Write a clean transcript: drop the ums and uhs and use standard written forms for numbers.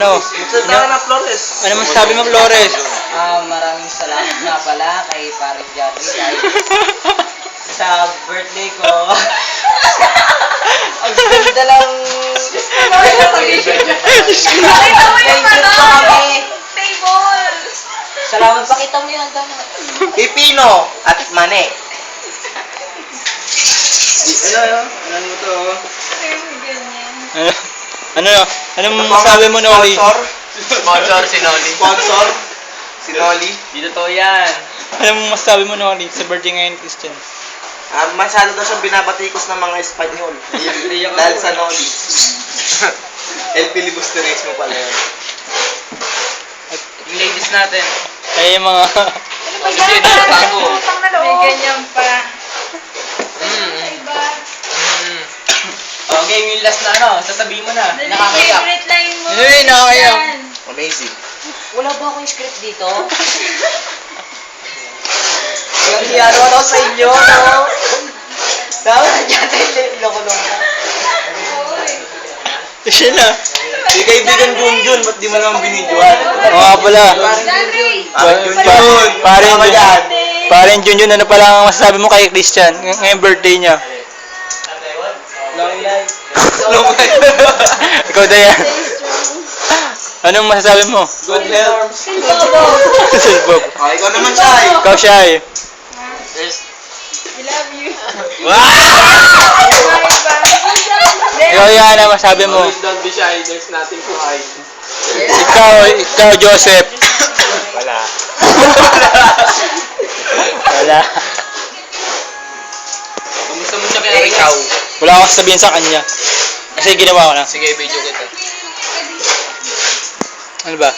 Ano? Magsalita na Flores. Ano masasabi mo, Flores? Maraming salamat nga pala kay Paring Jerry dahil sa birthday ko. Ang ganda lang. Pakita mo yung Naisip ko kami. table! Salamat, pakita mo yung handa mo. Pipino at Mane. Ano mo to? Ganyan. Anong masasabi mo, Noli? Sponsor si Noli. Sponsor si Noli. Dito to yan. Anong masasabi mo, Noli, sa birthday ngayon, Christian? Masyado daw siyang binabatikos ng mga Espanyol. Dahil sa Noli. El Filibusterismo pala yun. Yung ladies natin. Ay, yung mga... Ano ba yan? Utang na loob. May ganyan pa. Iba. Okay, yung last na ano, sasabihin mo na. Nakakaya. Favorite line mo. Ay, nakakaya. Yan. Amazing. Wala ba akong script dito? Yung hiyaro daw sa inyo, no? Dapat nandiyan tayo loko-loko. Siya na. Si kaibigan Junjun, ba't di mo naman binidyoan? Oo nga pala. Jerry! Junjun! Parin Junjun, ano pala ang masasabi mo kay Christian ngayong birthday niya? Long life. Ikaw, Dayan. Anong masasabi mo? Good health. Silbob. Ikaw naman siya eh. Ikaw, Shy. I love you. Ikaw, yan, ano masabi mo? Don't be shy, there's nothing to hide. Ikaw, Joseph. Wala. Wala. Kumusta mo siya kaya ikaw? Wala akong sabihin sa kanya. Kasi ginawa ko lang. Sige, video kita. Ano ba?